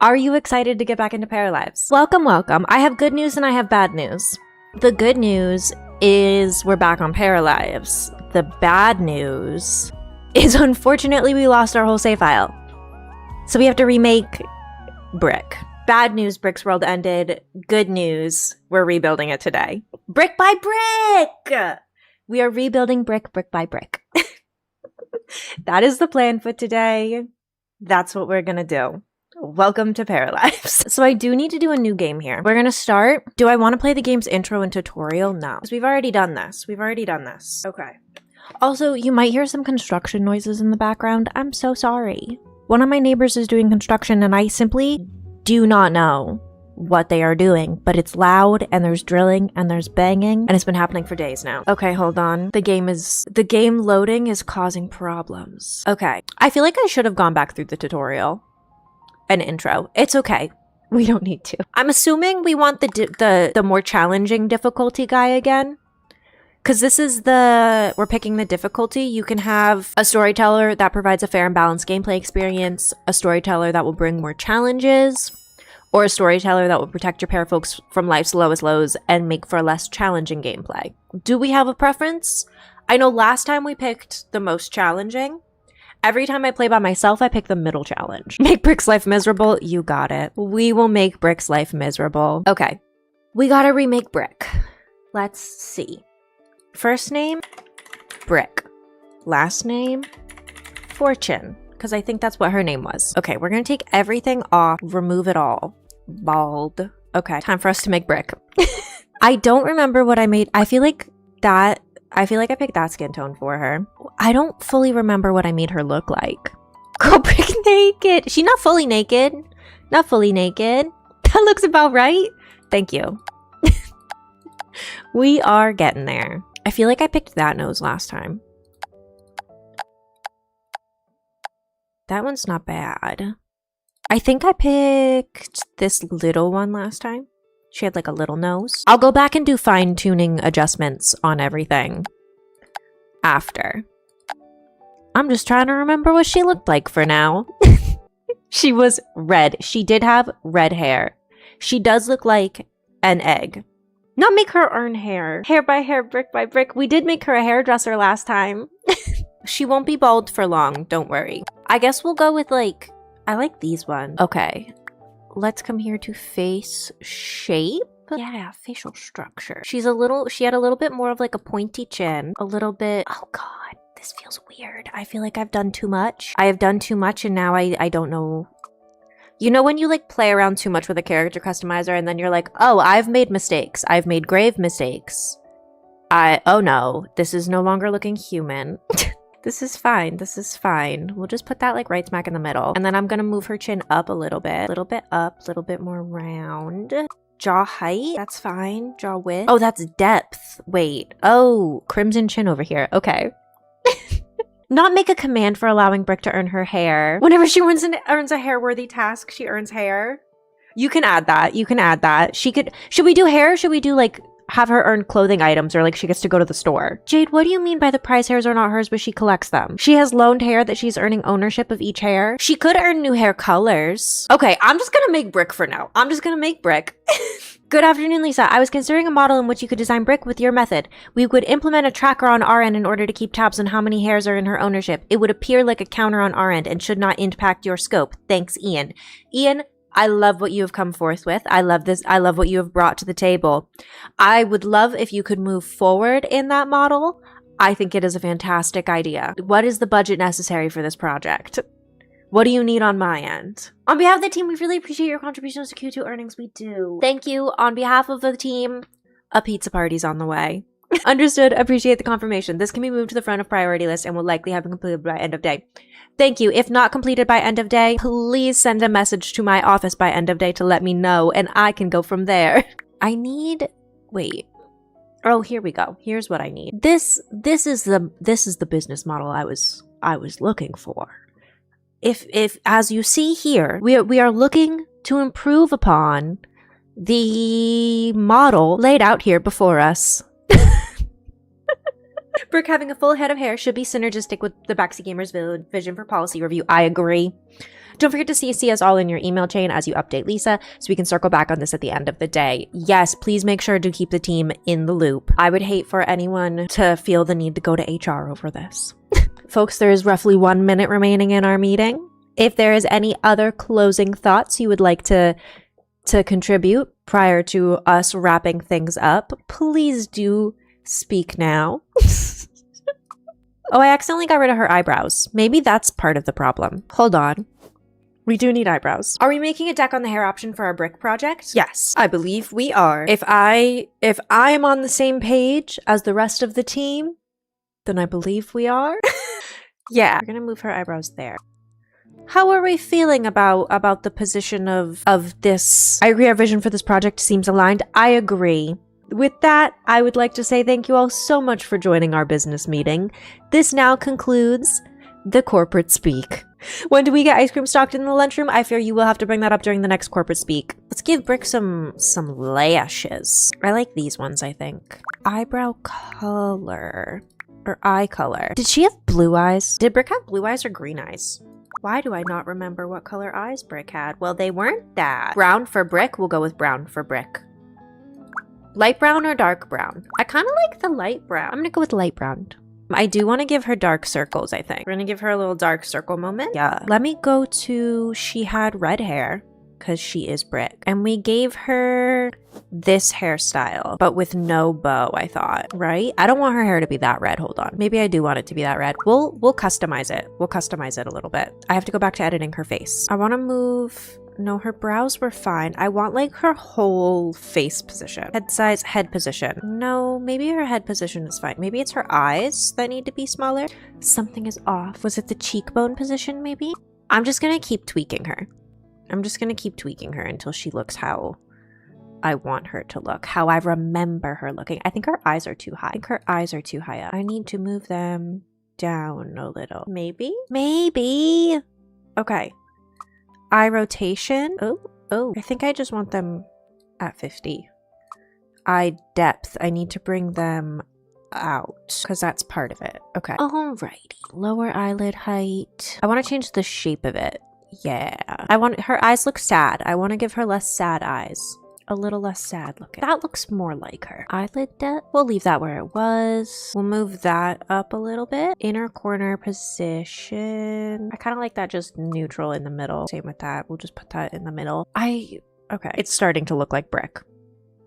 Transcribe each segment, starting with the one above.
Are you excited to get back into paralives? Welcome, welcome. I have good news and I have bad news. The good news is we're back on paralives. The bad news is unfortunately we lost our whole save file. So we have to remake Brick. Bad news, Brick's world ended. Good news, we're rebuilding it today. Brick by brick! We are rebuilding brick by brick. That is the plan for today. That's what we're gonna do. Welcome to paralives. So I do need to do a new game here. We're gonna start. Do I want to play the game's intro and tutorial? No. Because we've already done this. Okay. Also, you might hear some construction noises in the background. I'm so sorry. One of my neighbors is doing construction and I simply do not know what they are doing, but it's loud and there's drilling and there's banging and it's been happening for days now. Okay, hold on. The game loading is causing problems. Okay. I feel like I should have gone back through the tutorial and intro. It's okay. We don't need to. I'm assuming we want the more challenging difficulty guy again. Because this is we're picking the difficulty. You can have a storyteller that provides a fair and balanced gameplay experience, a storyteller that will bring more challenges, or a storyteller that will protect your pair folks from life's lowest lows and make for a less challenging gameplay. Do we have a preference? I know last time we picked the most challenging. Every time I play by myself, I pick the middle challenge. Make Brick's life miserable? You got it. We will make Brick's life miserable. Okay. We gotta remake Brick. Let's see. First name, Brick. Last name, Fortune. Because I think that's what her name was. Okay, we're gonna take everything off, remove it all. Bald. Okay, time for us to make Brick. I don't remember what I made. I feel like I picked that skin tone for her. I don't fully remember what I made her look like. Girl, Brick naked. She's not fully naked. Not fully naked. That looks about right. Thank you. We are getting there. I feel like I picked that nose last time. That one's not bad. I think I picked this little one last time. She had like a little nose. I'll go back and do fine-tuning adjustments on everything after. I'm just trying to remember what she looked like for now. She was red. She did have red hair. She does look like an egg. Not make her earn hair. Hair by hair, brick by brick. We did make her a hairdresser last time. She won't be bald for long, don't worry. I guess we'll go with like, I like these ones. Okay. Let's come here to face shape. Yeah, facial structure. She had a little bit more of like a pointy chin. A little bit, oh God, this feels weird. I feel like I've done too much. I have done too much and now I don't know. You know when you like play around too much with a character customizer and then you're like, oh, I've made mistakes. I've made grave mistakes. Oh no, this is no longer looking human. This is fine. This is fine. We'll just put that like right smack in the middle. And then I'm going to move her chin up a little bit. A little bit up, a little bit more round. Jaw height. That's fine. Jaw width. Oh, that's depth. Wait. Oh, crimson chin over here. Okay. Not make a command for allowing Brick to earn her hair. Whenever she earns a hair-worthy task, she earns hair. You can add that. You can add that. Should we do hair? Should we do like have her earn clothing items or like she gets to go to the store? Jade, what do you mean by the prize hairs are not hers but she collects them? She has loaned hair that she's earning ownership of each hair. She could earn new hair colors. Okay, I'm just gonna make Brick for now. I'm just gonna make Brick. Good afternoon, Lisa. I was considering a model in which you could design Brick with your method. We would implement a tracker on our end in order to keep tabs on how many hairs are in her ownership. It would appear like a counter on our end and should not impact your scope. Thanks, Ian. Ian, I love what you have come forth with. I love this. I love what you have brought to the table. I would love if you could move forward in that model. I think it is a fantastic idea. What is the budget necessary for this project? What do you need on my end? On behalf of the team, we really appreciate your contributions to Q2 earnings. We do. Thank you. On behalf of the team, a pizza party's on the way. Understood. Appreciate the confirmation. This can be moved to the front of priority list and will likely have been completed by end of day. Thank you. If not completed by end of day, please send a message to my office by end of day to let me know and I can go from there. Wait. Oh, here we go. Here's what I need. This is the business model I was looking for. If as you see here, we are looking to improve upon the model laid out here before us. Brick having a full head of hair should be synergistic with the Backseat Gamers vision for policy review. I agree. Don't forget to CC us all in your email chain as you update Lisa so we can circle back on this at the end of the day. Yes, please make sure to keep the team in the loop. I would hate for anyone to feel the need to go to HR over this. Folks, there is roughly 1 minute remaining in our meeting. If there is any other closing thoughts you would like to contribute prior to us wrapping things up, please do speak now. Oh, I accidentally got rid of her eyebrows. Maybe that's part of the problem. Hold on. We do need eyebrows. Are we making a deck on the hair option for our brick project? Yes, I believe we are. If I am on the same page as the rest of the team, then I believe we are. Yeah. We're gonna move her eyebrows there. How are we feeling about the position of this? I agree our vision for this project seems aligned. I agree. With that, I would like to say thank you all so much for joining our business meeting. This now concludes the corporate speak. When do we get ice cream stocked in the lunchroom? I fear you will have to bring that up during the next corporate speak. Let's give Brick some lashes. I like these ones, I think. Eyebrow color. Or eye color. Did she have blue eyes? Did Brick have blue eyes or green eyes? Why do I not remember what color eyes Brick had? Well, they weren't that. Brown for Brick? We'll go with brown for Brick. Light brown or dark brown? I kind of like the light brown. I'm gonna go with light brown. I do want to give her dark circles, I think. We're gonna give her a little dark circle moment. Yeah. Let me go to, she had red hair because she is Brick. And we gave her this hairstyle, but with no bow, I thought, right? I don't want her hair to be that red. Hold on. Maybe I do want it to be that red. We'll customize it. We'll customize it a little bit. I have to go back to editing her face. I want to move... No, her brows were fine. I want like her whole face position. Head size, head position. No, maybe her head position is fine. Maybe it's her eyes that need to be smaller. Something is off. Was it the cheekbone position maybe? I'm just gonna keep tweaking her. I'm just gonna keep tweaking her until she looks how I want her to look, how I remember her looking. I think her eyes are too high. I think her eyes are too high up. I need to move them down a little. Maybe? Maybe. Okay. Eye rotation. Oh. I think I just want them at 50. Eye depth. I need to bring them out because that's part of it. Okay. Alrighty. Lower eyelid height. I want to change the shape of it. Yeah. I want her eyes look sad. I want to give her less sad eyes. A little less sad looking. That looks more like her. Eyelid depth. We'll leave that where it was. We'll move that up a little bit. Inner corner position. I kind of like that just neutral in the middle. Same with that. We'll just put that in the middle. Okay. It's starting to look like Brick.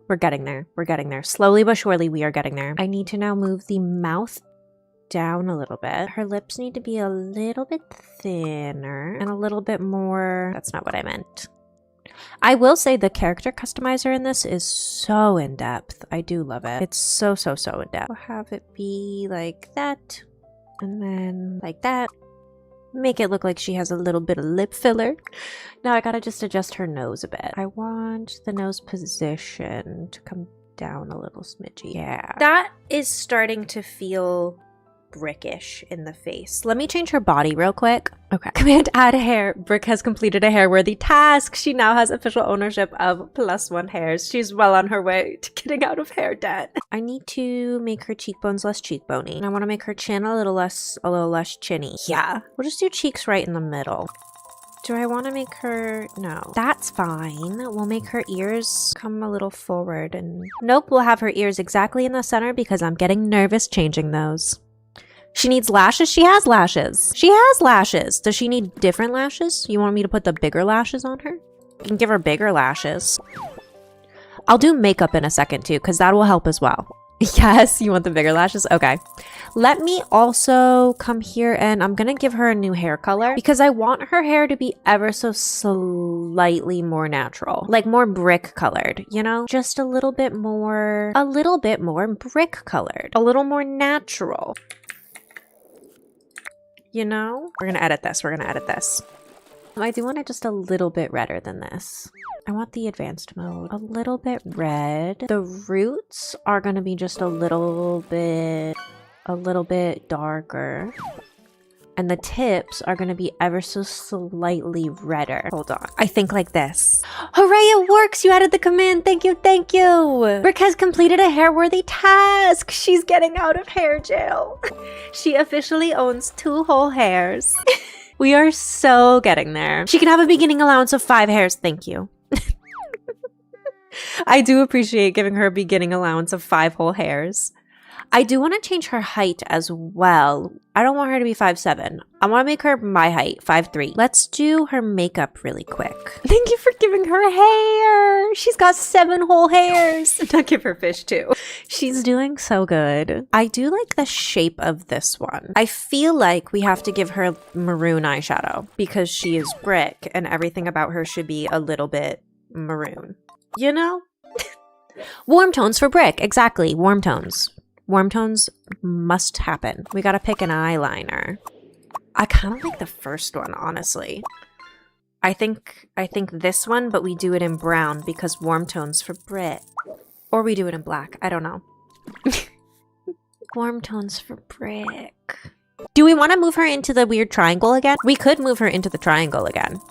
We're getting there. We're getting there. Slowly but surely we are getting there. I need to now move the mouth down a little bit. Her lips need to be a little bit thinner and a little bit more. That's not what I meant. I will say the character customizer in this is so in-depth. I do love it. It's so in-depth. We'll have it be like that. And then like that. Make it look like she has a little bit of lip filler. Now I gotta just adjust her nose a bit. I want the nose position to come down a little smidgy. Yeah. That is starting to feel Brickish in the face. Let me change her body real quick. Okay. Command add hair. Brick has completed a hair-worthy task. She now has official ownership of +1 hairs. She's well on her way to getting out of hair debt. I need to make her cheekbones less cheekbony. And I want to make her chin a little less chinny. Yeah. We'll just do cheeks right in the middle. Do I want to make her... No. That's fine. We'll make her ears come a little forward and... Nope, we'll have her ears exactly in the center because I'm getting nervous changing those. She needs lashes? She has lashes. She has lashes. Does she need different lashes? You want me to put the bigger lashes on her? You can give her bigger lashes. I'll do makeup in a second too, because that will help as well. Yes, you want the bigger lashes? Okay. Let me also come here and I'm gonna give her a new hair color because I want her hair to be ever so slightly more natural. Like more brick colored, you know? Just a little bit more brick colored. A little more natural. You know? We're gonna edit this. We're gonna edit this. I do want it just a little bit redder than this. I want the advanced mode. A little bit red. The roots are gonna be just a little bit darker. And the tips are gonna be ever so slightly redder. Hold on. I think like this. Hooray, it works! You added the command. Thank you, thank you! Brick has completed a hair-worthy task. She's getting out of hair jail. She officially owns 2 whole hairs. We are so getting there. She can have a beginning allowance of 5 hairs. Thank you. I do appreciate giving her a beginning allowance of 5 whole hairs. I do want to change her height as well. I don't want her to be 5'7". I want to make her my height, 5'3". Let's do her makeup really quick. Thank you for giving her hair. She's got 7 whole hairs. Now give her fish too. She's doing so good. I do like the shape of this one. I feel like we have to give her maroon eyeshadow because she is brick and everything about her should be a little bit maroon. You know? Warm tones for brick. Exactly. Warm tones. Warm tones must happen. We gotta pick an eyeliner. I kind of like the first one, honestly. I think this one, but we do it in brown because warm tones for Brit. Or we do it in black. I don't know. Warm tones for brick. Do we want to move her into the weird triangle again? We could move her into the triangle again.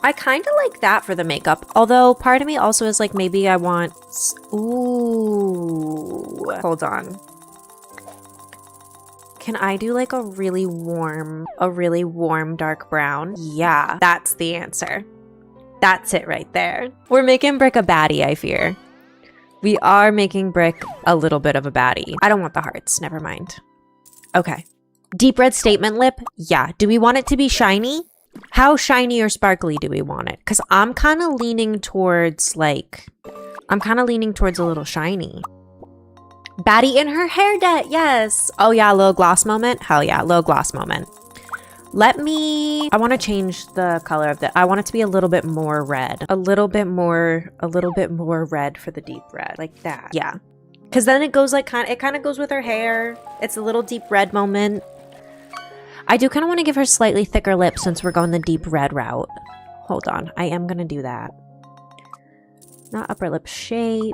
I kind of like that for the makeup. Although part of me also is like, maybe I want... Ooh. Hold on. Can I do like a really warm dark brown? Yeah, that's the answer. That's it right there. We're making Brick a baddie, I fear. We are making Brick a little bit of a baddie. I don't want the hearts, never mind. Okay. Deep red statement lip? Yeah. Do we want it to be shiny? How shiny or sparkly do we want it? Because I'm kind of leaning towards like, a little shiny. Baddie in her hair net, yes. Oh yeah, little gloss moment. Hell yeah, little gloss moment. I want to change the color of I want it to be a little bit more red. A little bit more red for the deep red, like that. Yeah, because then it goes like it kind of goes with her hair. It's a little deep red moment. I do kind of want to give her slightly thicker lips since we're going the deep red route. Hold on, I am gonna do that. Not upper lip shape.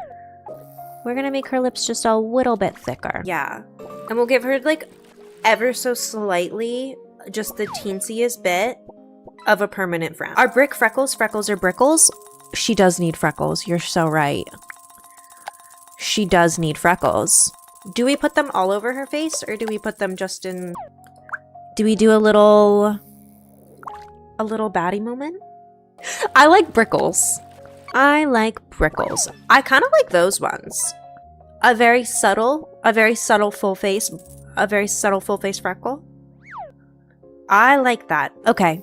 We're gonna make her lips just a little bit thicker. Yeah. And we'll give her like ever so slightly, just the teensiest bit of a permanent frown. Are brick freckles? Freckles or brickles? She does need freckles. You're so right. She does need freckles. Do we put them all over her face or do we put them just in... Do we do a little baddie moment? I like brickles. I like brickles. I kind of like those ones. A very subtle full face freckle. I like that. Okay.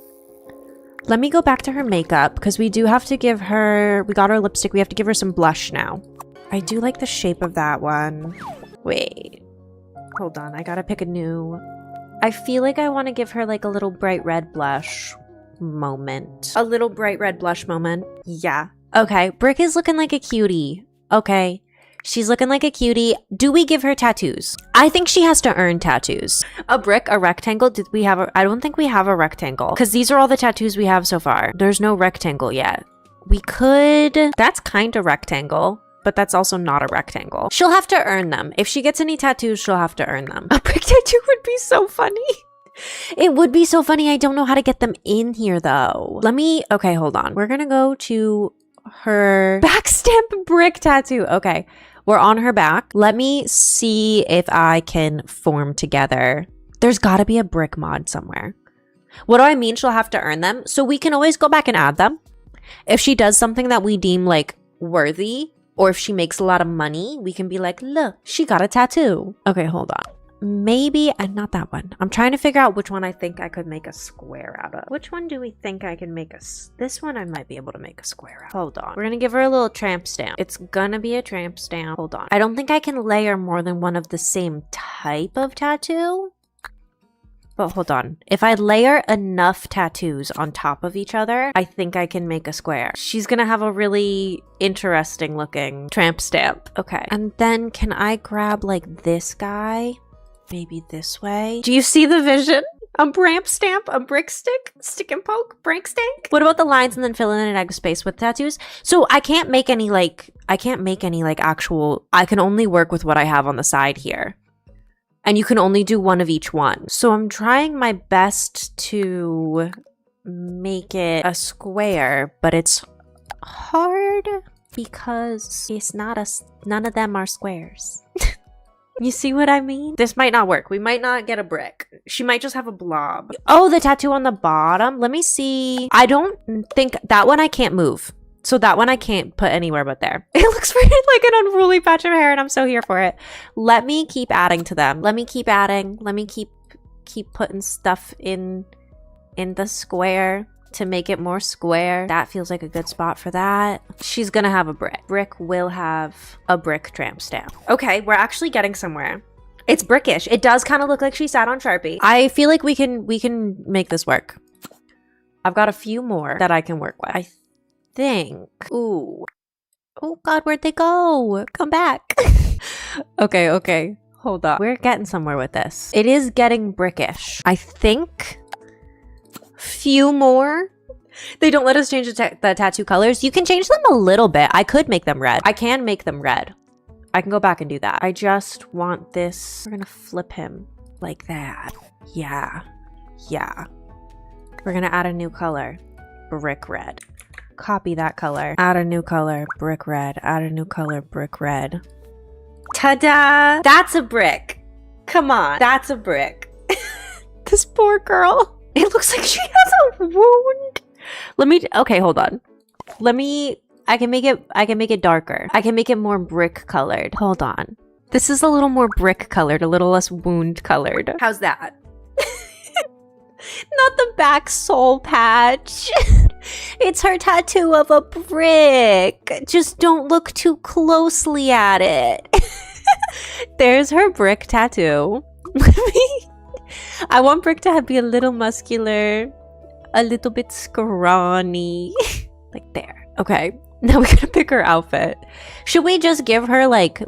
Let me go back to her makeup because we do have to give her, we got our lipstick. We have to give her some blush now. I do like the shape of that one. Wait, hold on. I gotta pick a new, I feel like I want to give her like a little bright red blush moment. A little bright red blush moment. Yeah. Okay, Brick is looking like a cutie. Okay, she's looking like a cutie. Do we give her tattoos? I think she has to earn tattoos. A brick, a rectangle. Did we have I don't think we have a rectangle because these are all the tattoos we have so far. There's no rectangle yet. We could, that's kind of rectangle, but that's also not a rectangle. She'll have to earn them. If she gets any tattoos, she'll have to earn them. A brick tattoo would be so funny. It would be so funny. I don't know how to get them in here though. Okay, hold on. We're gonna go to her back stamp brick tattoo. Okay, we're on her back. Let me see if I can form together. There's gotta be a brick mod somewhere. What do I mean? She'll have to earn them. So we can always go back and add them. If she does something that we deem like worthy, or if she makes a lot of money, we can be like, look, she got a tattoo. Okay, hold on. Maybe, not that one. I'm trying to figure out which one I think I could make a square out of. Which one do we think I can make this one I might be able to make a square out. Hold on. We're gonna give her a little tramp stamp. It's gonna be a tramp stamp. Hold on. I don't think I can layer more than one of the same type of tattoo. But hold on. If I layer enough tattoos on top of each other, I think I can make a square. She's gonna have a really interesting looking tramp stamp. Okay. And then can I grab like this guy? Maybe this way. Do you see the vision? A bramp stamp, a brick stick, stick and poke, break stank. What about the lines and then fill in an egg space with tattoos? So I can't make any actual, I can only work with what I have on the side here. And you can only do one of each one. So I'm trying my best to make it a square, but it's hard because it's not none of them are squares. You see what I mean? This might not work. We might not get a brick. She might just have a blob. Oh, the tattoo on the bottom. Let me see. I don't think that one I can't move. So that one I can't put anywhere but there. It looks really like an unruly patch of hair and I'm so here for it. Let me keep adding to them. Let me keep adding. Let me keep putting stuff in the square to make it more square. That feels like a good spot for that. She's gonna have a brick. Brick will have a brick tramp stamp. Okay, we're actually getting somewhere. It's brickish. It does kind of look like she sat on Sharpie. I feel like we can make this work. I've got a few more that I can work with. I think. Ooh. Oh God, where'd they go? Come back. Okay. Hold on. We're getting somewhere with this. It is getting brickish. I think few more. They don't let us change the tattoo colors. You can change them a little bit. I could make them red. I can make them red. I can go back and do that. I just want this. We're gonna flip him like that. Yeah. We're gonna add a new color. Brick red. Copy that color. Add a new color. Brick red. Add a new color. Brick red. Ta-da! That's a brick. Come on. That's a brick. This poor girl. It looks like she has a wound. Okay, hold on. I can make it darker. I can make it more brick colored. Hold on. This is a little more brick colored, a little less wound colored. How's that? Not the back soul patch. It's her tattoo of a brick. Just don't look too closely at it. There's her brick tattoo. I want Brick to be a little muscular, a little bit scrawny. Like there. Okay, now we gotta pick her outfit. Should we just give her like...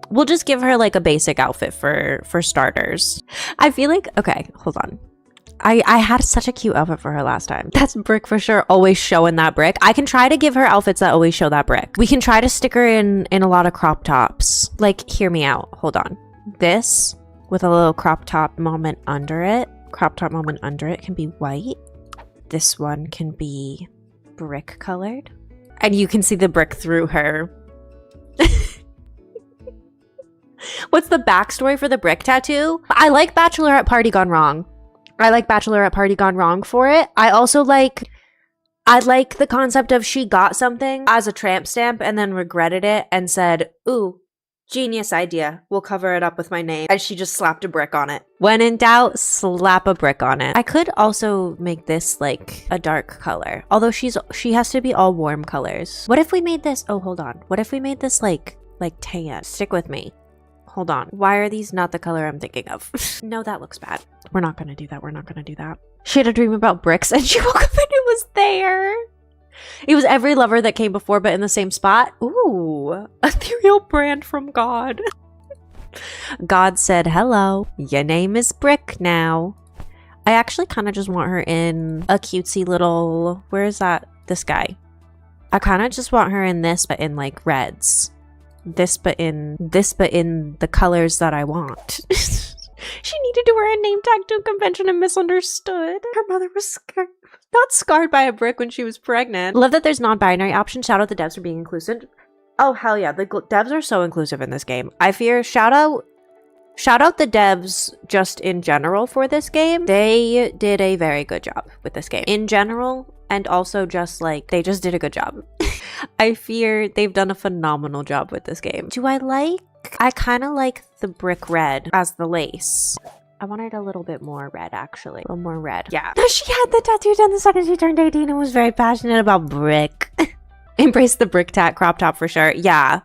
We'll just give her like a basic outfit for starters. I feel like... Okay, hold on. I had such a cute outfit for her last time. That's Brick for sure, always showing that brick. I can try to give her outfits that always show that brick. We can try to stick her in a lot of crop tops. Like, hear me out. Hold on. This with a little crop top moment under it. Crop top moment under it can be white. This one can be brick colored. And you can see the brick through her. What's the backstory for the brick tattoo? I like Bachelorette Party Gone Wrong. I like Bachelorette Party Gone Wrong for it. I like the concept of she got something as a tramp stamp and then regretted it and said, ooh, genius idea. We'll cover it up with my name. And she just slapped a brick on it. When in doubt, slap a brick on it. I could also make this like a dark color. Although she has to be all warm colors. What if we made this? Oh, hold on. What if we made this like tan? Stick with me. Hold on. Why are these not the color I'm thinking of? No, that looks bad. We're not gonna do that. We're not gonna do that. She had a dream about bricks and she woke up and it was there. It was every lover that came before but in the same spot. Ooh, ethereal brand from God. God said, hello, your name is Brick now. I actually kind of just want her in a cutesy little, where is that? This guy. I kind of just want her in this, but in like reds. This but in the colors that I want. She needed to wear a name tag to a convention and misunderstood. Her mother was not scarred by a brick when she was pregnant. Love that there's non-binary options. Shout out the devs for being inclusive. Oh hell yeah, the devs are so inclusive in this game. I fear shout out the devs just in general for this game. They did a very good job with this game in general, and also just like they just did a good job. I fear they've done a phenomenal job with this game. I kind of like the brick red as the lace. I wanted a little bit more red, actually. A little more red. Yeah. She had the tattoo done the second she turned 18 and was very passionate about brick. Embrace the brick tat crop top for sure. Yeah.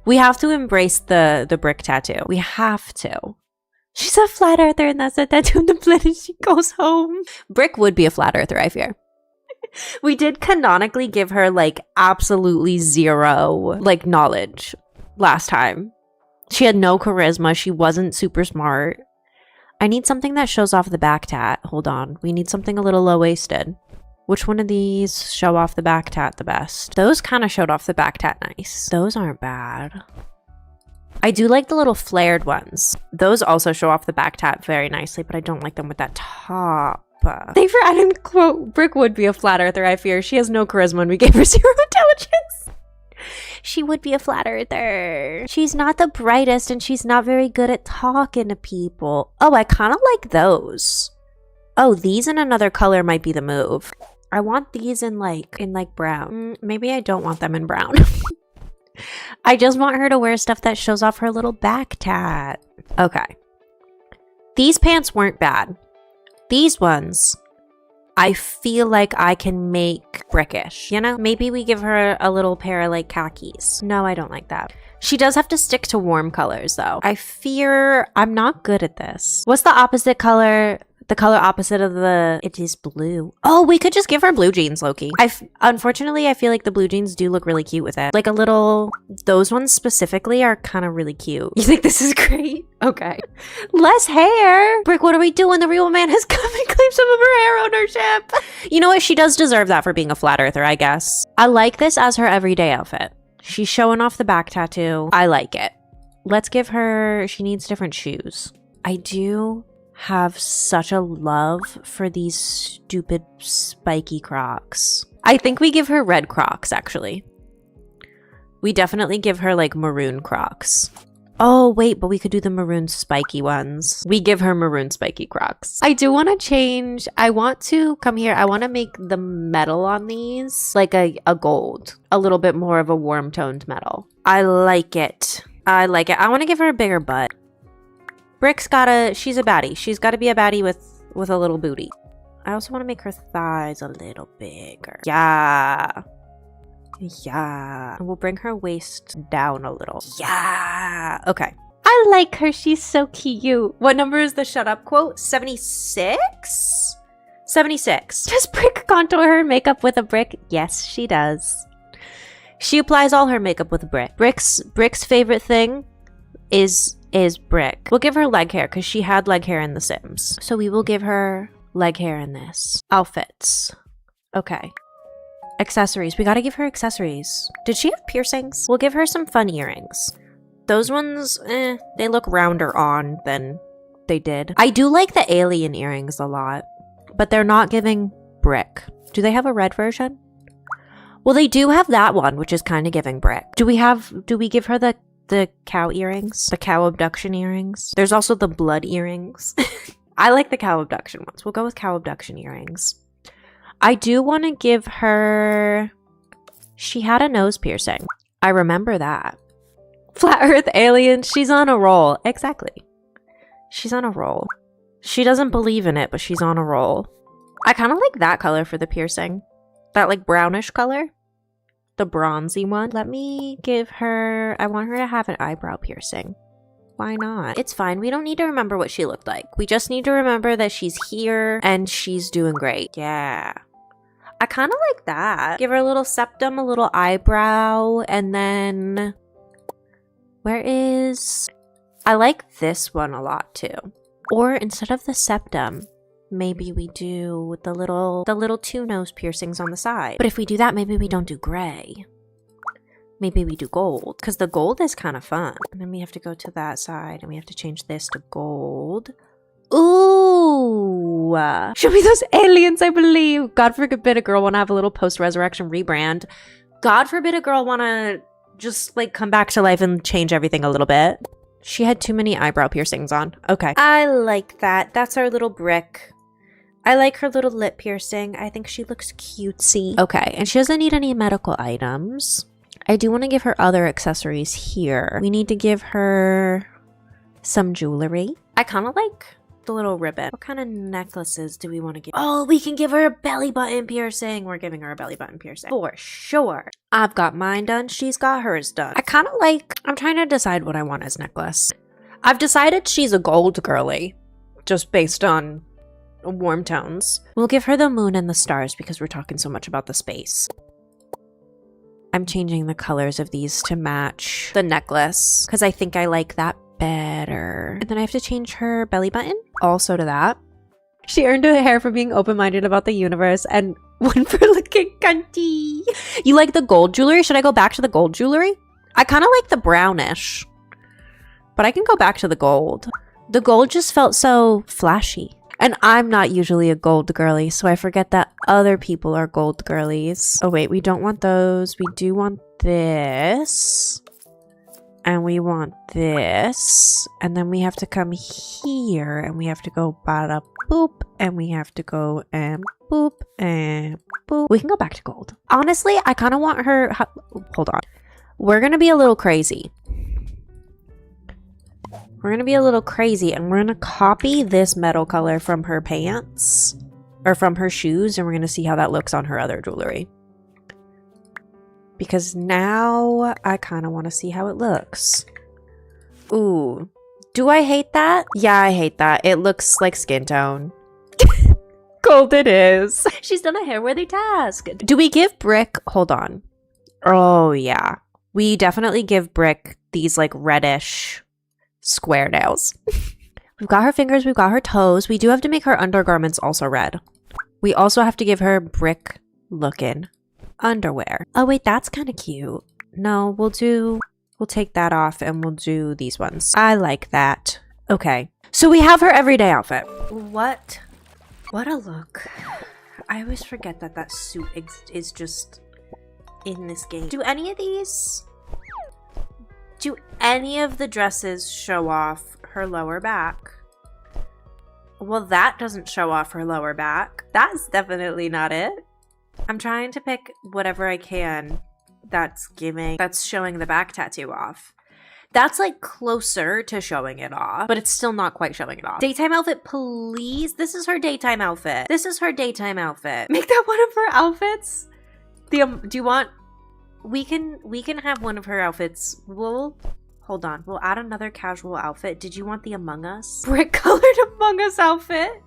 We have to embrace the brick tattoo. We have to. She's a flat earther and that's a tattoo on the planet she goes home. Brick would be a flat earther, I fear. We did canonically give her like absolutely zero like knowledge last time. She had no charisma. She wasn't super smart. I need something that shows off the back tat. Hold on. We need something a little low-waisted. Which one of these show off the back tat the best? Those kind of showed off the back tat nice. Those aren't bad. I do like the little flared ones. Those also show off the back tat very nicely, but I don't like them with that top. Thanks for adding the quote. Brick would be a flat earther, I fear. She has no charisma and we gave her zero intelligence. She would be a flat earther. She's not the brightest and she's not very good at talking to people. Oh, I kind of like those. Oh, these in another color might be the move. I want these in like brown. Maybe I don't want them in brown. I just want her to wear stuff that shows off her little back tat. Okay. These pants weren't bad. These ones, I feel like I can make brickish, you know? Maybe we give her a little pair of like khakis. No, I don't like that. She does have to stick to warm colors though. I fear I'm not good at this. What's the opposite color? The color opposite of it is blue. Oh, we could just give her blue jeans, Loki. Unfortunately, I feel like the blue jeans do look really cute with it. Like a little, those ones specifically are kind of really cute. You think this is great? Okay. Less hair. Brick, what are we doing? The real man has come and claimed some of her hair ownership. You know what? She does deserve that for being a flat earther, I guess. I like this as her everyday outfit. She's showing off the back tattoo. I like it. Let's give her, she needs different shoes. I do have such a love for these stupid spiky Crocs. I think we give her red Crocs, actually. We definitely give her like maroon Crocs. Oh, wait, but we could do the maroon spiky ones. We give her maroon spiky Crocs. I do want to change. I want to come here. I want to make the metal on these like a gold. A little bit more of a warm toned metal. I like it. I like it. I want to give her a bigger butt. Brick's she's a baddie. She's got to be a baddie with a little booty. I also want to make her thighs a little bigger. Yeah. Yeah. And we'll bring her waist down a little. Yeah. Okay. I like her. She's so cute. What number is the shut up quote? 76? 76. Does Brick contour her makeup with a brick? Yes, she does. She applies all her makeup with a brick. Brick's favorite thing is Brick. We'll give her leg hair because she had leg hair in The Sims. So we will give her leg hair in this. Outfits. Okay. Accessories. We gotta give her accessories. Did she have piercings? We'll give her some fun earrings. Those ones, they look rounder on than they did. I do like the alien earrings a lot, but they're not giving Brick. Do they have a red version? Well, they do have that one, which is kind of giving Brick. Do we give her the cow earrings? The cow abduction earrings? There's also the blood earrings. I like the cow abduction ones. We'll go with cow abduction earrings. I do want to give her... She had a nose piercing. I remember that. Flat Earth alien. She's on a roll. Exactly. She's on a roll. She doesn't believe in it, but she's on a roll. I kind of like that color for the piercing. That like brownish color. The bronzy one. Let me give her... I want her to have an eyebrow piercing. Why not? It's fine. We don't need to remember what she looked like. We just need to remember that she's here and she's doing great. Yeah. I kind of like that. Give her a little septum, a little eyebrow, and then... Where is... I like this one a lot too. Or instead of the septum, maybe we do the little two nose piercings on the side. But if we do that, maybe we don't do gray. Maybe we do gold, because the gold is kind of fun. And then we have to go to that side, and we have to change this to gold. Ooh! Show me those aliens, I believe! God forbid a girl want to have a little post-resurrection rebrand. God forbid a girl want to just, like, come back to life and change everything a little bit. She had too many eyebrow piercings on. Okay. I like that. That's our little Brick. I like her little lip piercing. I think she looks cutesy. Okay, and she doesn't need any medical items. I do want to give her other accessories here. We need to give her some jewelry. I kind of like the little ribbon. What kind of necklaces do we want to give? Oh, we can give her a belly button piercing. We're giving her a belly button piercing. For sure. I've got mine done. She's got hers done. I kind of like... I'm trying to decide what I want as necklace. I've decided she's a gold girly. Just based on warm tones. We'll give her the moon and the stars because we're talking so much about the space. I'm changing the colors of these to match the necklace because I think I like that better. And then I have to change her belly button also to that. She earned a hair for being open-minded about the universe and one for looking cunty. You like the gold jewelry? Should I go back to the gold jewelry? I kind of like the brownish, but I can go back to the gold. The gold just felt so flashy. And I'm not usually a gold girly, so I forget that other people are gold girlies. Oh wait, we don't want those. We do want this. And we want this. And then we have to come here and we have to go bada boop. And we have to go and boop and boop. We can go back to gold. Honestly, I kind of want her... Hold on. We're going to be a little crazy. We're going to be a little crazy and we're going to copy this metal color from her pants or from her shoes and we're going to see how that looks on her other jewelry. Because now I kind of want to see how it looks. Ooh. Do I hate that? Yeah, I hate that. It looks like skin tone. Gold it is. She's done a hair-worthy task. Do we give Brick... Hold on. Oh, yeah. We definitely give Brick these like reddish... square nails. We've got her fingers, we've got her toes. We do have to make her undergarments also red. We also have to give her brick looking underwear. Oh wait, that's kind of cute. No, we'll take that off and we'll do these ones. I like that. Okay. So we have her everyday outfit. What a look. I always forget that that suit is just in this game. Do any of the dresses show off her lower back? Well, that doesn't show off her lower back. That's definitely not it. I'm trying to pick whatever I can that's showing the back tattoo off. That's like closer to showing it off, but it's still not quite showing it off. Daytime outfit, please. This is her daytime outfit. This is her daytime outfit. Make that one of her outfits. Do you want... We can have one of her outfits. Hold on. We'll add another casual outfit. Did you want the Among Us? Brick colored Among Us outfit?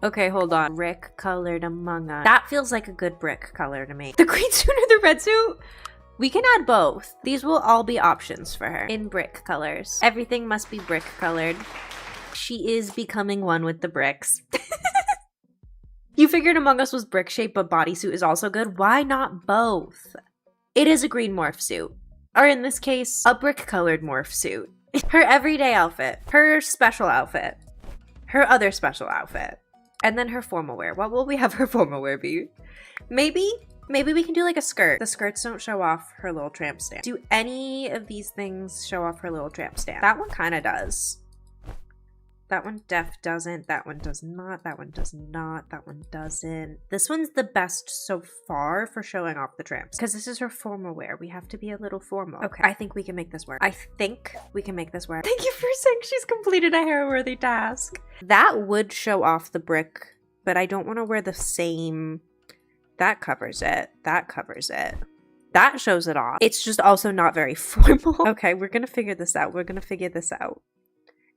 Okay, hold on. Brick colored Among Us. That feels like a good brick color to me. The green suit or the red suit? We can add both. These will all be options for her in brick colors. Everything must be brick colored. She is becoming one with the bricks. You figured Among Us was brick shaped, but bodysuit is also good. Why not both? It is a green morph suit. Or in this case, a brick-colored morph suit. Her everyday outfit. Her special outfit. Her other special outfit. And then her formal wear. What will we have her formal wear be? Maybe we can do like a skirt. The skirts don't show off her little tramp stamp. Do any of these things show off her little tramp stamp? That one kind of does. That one doesn't. That one does not. That one does not. That one doesn't. This one's the best so far for showing off the tramps. Because this is her formal wear. We have to be a little formal. Okay. I think we can make this work. I think we can make this work. Thank you for saying she's completed a hair-worthy task. That would show off the brick, but I don't want to wear the same... That covers it. That covers it. That shows it off. It's just also not very formal. Okay, we're going to figure this out. We're going to figure this out.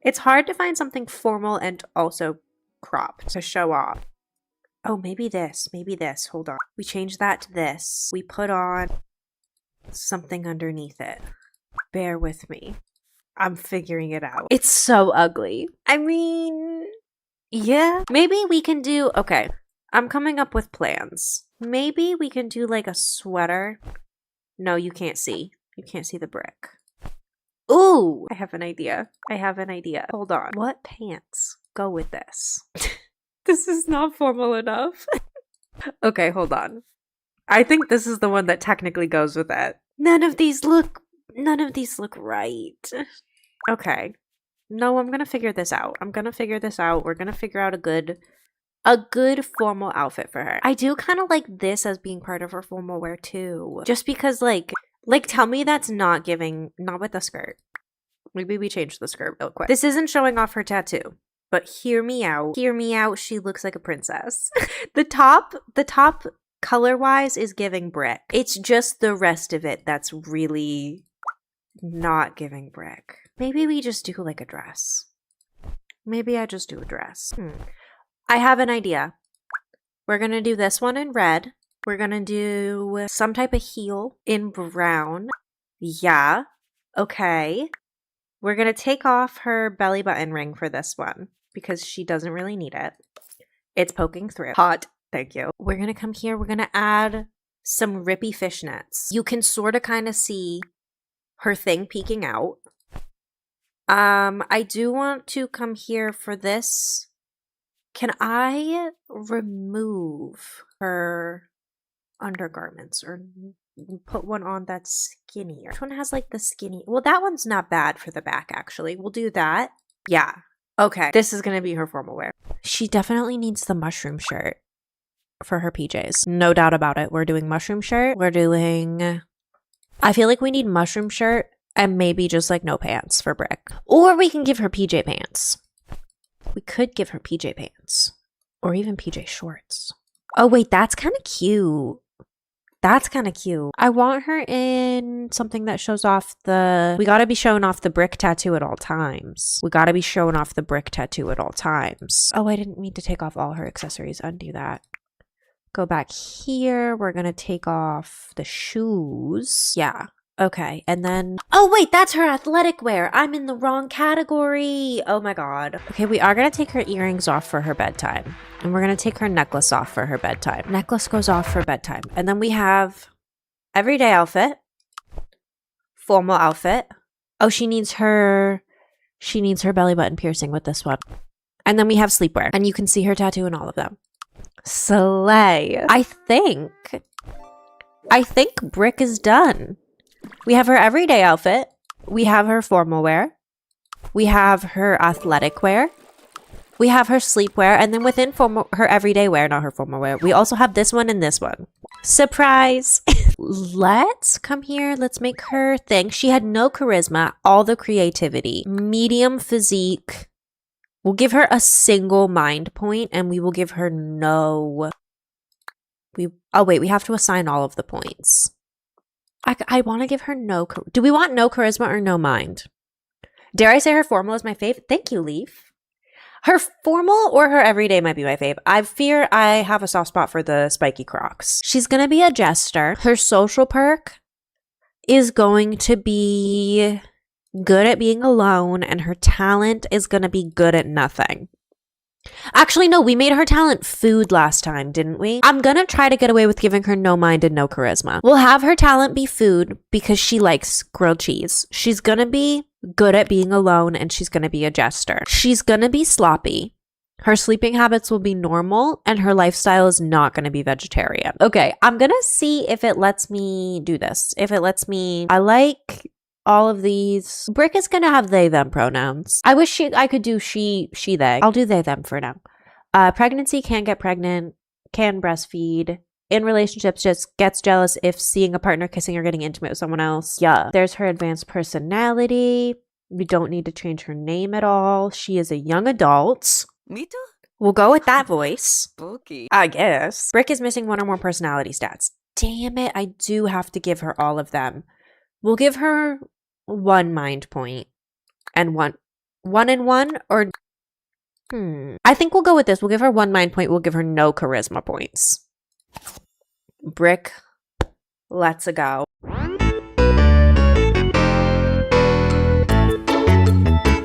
It's hard to find something formal and also cropped to show off. Oh, maybe this. Maybe this. Hold on. We change that to this. We put on something underneath it. Bear with me. I'm figuring it out. It's so ugly. I mean, yeah. Maybe we can do... Okay. I'm coming up with plans. Maybe we can do like a sweater. No, you can't see. You can't see the brick. Ooh, I have an idea. I have an idea. Hold on. What pants go with this? This is not formal enough. Okay, hold on. I think this is the one that technically goes with it. None of these look right. Okay. No, I'm gonna figure this out. We're gonna figure out a good formal outfit for her. I do kind of like this as being part of her formal wear too. Just because like tell me that's not with the skirt. Maybe we change the skirt real quick. This isn't showing off her tattoo, but hear me out. Hear me out. She looks like a princess. The top color-wise is giving brick. It's just the rest of it that's really not giving brick. Maybe we just do like a dress. Maybe I just do a dress. I have an idea. We're gonna do this one in red. We're gonna do some type of heel in brown. Yeah. Okay. We're gonna take off her belly button ring for this one because she doesn't really need it. It's poking through. Hot. Thank you. We're gonna come here. We're gonna add some rippy fishnets. You can sort of kind of see her thing peeking out. I do want to come here for this Can I remove her undergarments or put one on that's skinnier? Which one has like the skinny? Well, that one's not bad for the back, actually. We'll do that. Yeah. Okay. This is going to be her formal wear. She definitely needs the mushroom shirt for her PJs. No doubt about it. We're doing mushroom shirt. We're doing... I feel like we need mushroom shirt and maybe just like no pants for Brick. Or we can give her PJ pants. We could give her PJ pants. Or even PJ shorts. Oh wait, that's kind of cute. That's kind of cute. I want her in something that shows off the... We gotta be showing off the Brick tattoo at all times. We gotta be showing off the Brick tattoo at all times. Oh, I didn't mean to take off all her accessories. Undo that. Go back here. We're gonna take off the shoes. Yeah. Okay. And then... Oh, wait, that's her athletic wear. I'm in the wrong category. Oh my God. Okay, we are gonna take her earrings off for her bedtime. And we're gonna take her necklace off for her bedtime. Necklace goes off for bedtime. And then we have everyday outfit. Formal outfit. Oh, she needs her belly button piercing with this one. And then we have sleepwear. And you can see her tattoo in all of them. Slay. I think Brick is done. We have her everyday outfit. We have her formal wear. We have her athletic wear. We have her sleepwear. And then within her everyday wear, not her formal wear, we also have this one and this one. Surprise. Let's come here. Let's make her think. She had no charisma, all the creativity, medium physique. We'll give her a single mind point and we will give her no... Oh wait, we have to assign all of the points. I want to give her no... Do we want no charisma or no mind? Dare I say her formal is my fave? Thank you, Leaf. Her formal or her everyday might be my fave. I fear I have a soft spot for the spiky Crocs. She's going to be a jester. Her social perk is going to be good at being alone, and her talent is going to be good at nothing. Actually, no, we made her talent food last time, didn't we? I'm gonna try to get away with giving her no mind and no charisma. We'll have her talent be food because she likes grilled cheese. She's gonna be good at being alone and she's gonna be a jester. She's gonna be sloppy. Her sleeping habits will be normal and her lifestyle is not gonna be vegetarian. Okay, I'm gonna see if it lets me do this. If it lets me... I like... all of these. Brick is gonna have they them pronouns. I wish I could do she they. I'll do they them for now. Pregnancy, can get pregnant, can breastfeed, in relationships just gets jealous if seeing a partner kissing or getting intimate with someone else. Yeah. There's her advanced personality. We don't need to change her name at all. She is a young adult. Me too. We'll go with that voice. Spooky. I guess. Brick is missing one or more personality stats. Damn it, I do have to give her all of them. We'll give her 1 mind point and one and one, or I think we'll go with this. We'll give her 1 mind point. We'll give her no charisma points. Brick, let's go.